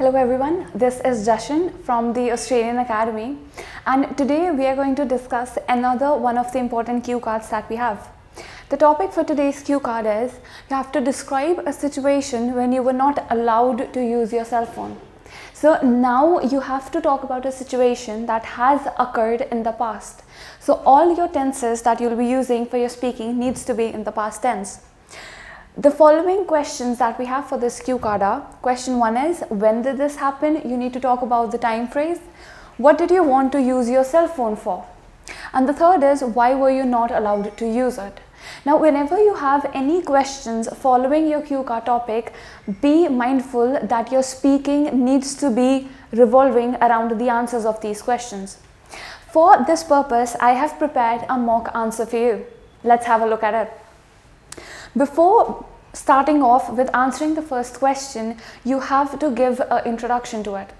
Hello everyone, this is Jashan from the Australian Academy, and today we are going to discuss another one of the important cue cards that we have. The topic for today's cue card is you have to describe a situation when you were not allowed to use your cell phone. So now you have to talk about a situation that has occurred in the past. So all your tenses that you'll be using for your speaking needs to be in the past tense. The following questions that we have for this cue card are: question 1 is, when did this happen? You need to talk about the time phrase. What did you want to use your cell phone for? And the third is, why were you not allowed to use it? Now, whenever you have any questions following your cue card topic, be mindful that your speaking needs to be revolving around the answers of these questions. For this purpose, I have prepared a mock answer for you. Let's have a look at it. Before starting off with answering the first question, you have to give an introduction to it.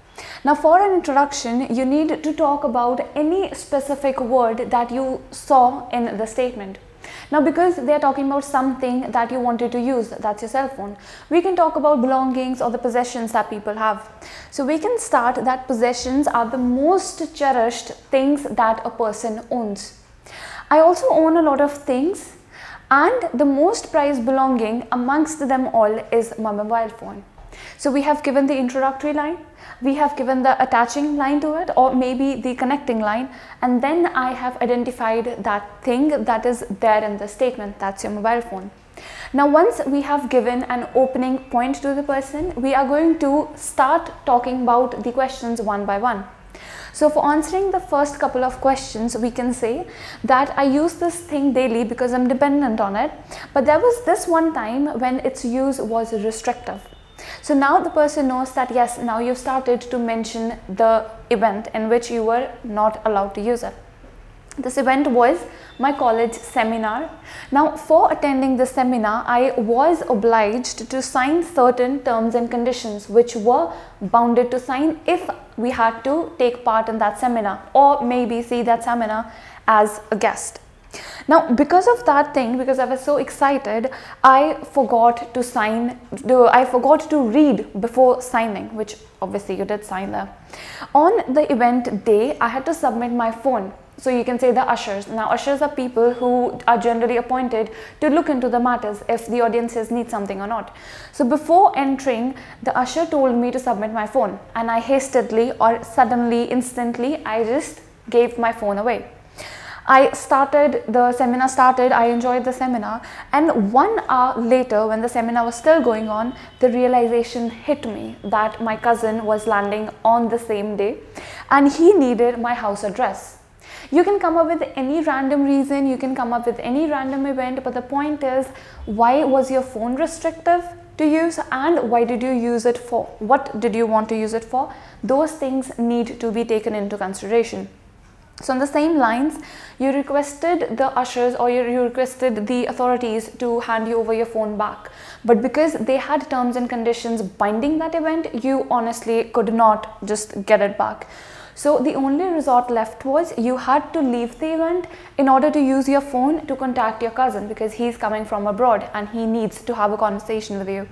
Now, for an introduction, you need to talk about any specific word that you saw in the statement. Now, because they are talking about something that you wanted to use, that's your cell phone, we can talk about belongings or the possessions that people have. So we can start that possessions are the most cherished things that a person owns. I also own a lot of things, and the most prized belonging amongst them all is my mobile phone. So we have given the introductory line, we have given the attaching line to it, or maybe the connecting line, and then I have identified that thing that is there in the statement, that's your mobile phone. Now, once we have given an opening point to the person, we are going to start talking about the questions one by one. So for answering the first couple of questions, we can say that I use this thing daily because I'm dependent on it, but there was this one time when its use was restrictive. So now the person knows that yes, now you've started to mention the event in which you were not allowed to use it. This event was my college seminar. Now, for attending this seminar, I was obliged to sign certain terms and conditions which were bounded to sign if we had to take part in that seminar or maybe see that seminar as a guest. Now, because of that thing, because I was so excited, I forgot to read before signing, which obviously you did sign there. On the event day, I had to submit my phone. So you can say the ushers. Now, ushers are people who are generally appointed to look into the matters if the audiences need something or not. So before entering, the usher told me to submit my phone, and I hastily or suddenly, instantly, I just gave my phone away. The seminar started, I enjoyed the seminar, and 1 hour later, when the seminar was still going on, the realization hit me that my cousin was landing on the same day and he needed my house address. You can come up with any random reason, you can come up with any random event, but the point is, why was your phone restrictive to use and why did you use it for? What did you want to use it for? Those things need to be taken into consideration. So on the same lines, you requested the ushers or you requested the authorities to hand you over your phone back. But because they had terms and conditions binding that event, you honestly could not just get it back. So the only resort left was you had to leave the event in order to use your phone to contact your cousin because he's coming from abroad and he needs to have a conversation with you.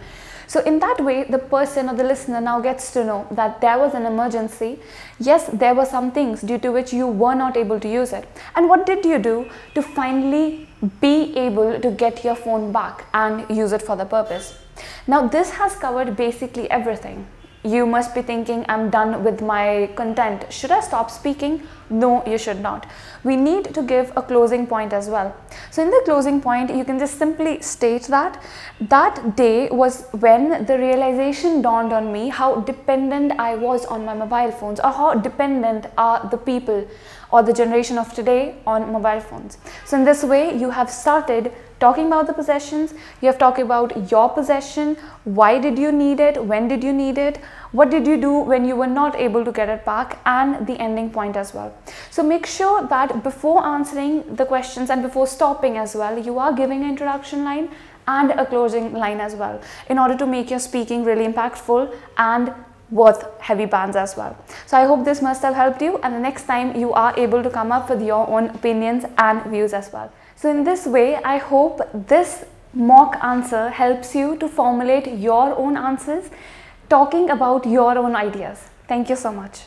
So in that way, the person or the listener now gets to know that there was an emergency. Yes, there were some things due to which you were not able to use it. And what did you do to finally be able to get your phone back and use it for the purpose? Now, this has covered basically everything. You must be thinking, I'm done with my content. Should I stop speaking? No, you should not. We need to give a closing point as well. So in the closing point, you can just simply state that that day was when the realization dawned on me how dependent I was on my mobile phones, or how dependent are the people or the generation of today on mobile phones. So in this way, you have started talking about the possessions, you have talked about your possession, why did you need it, when did you need it, what did you do when you were not able to get it back, and the ending point as well. So make sure that before answering the questions and before stopping as well, you are giving an introduction line and a closing line as well in order to make your speaking really impactful and worth heavy bands as well. So I hope this must have helped you, and the next time you are able to come up with your own opinions and views as well. So in this way, I hope this mock answer helps you to formulate your own answers talking about your own ideas. Thank you so much.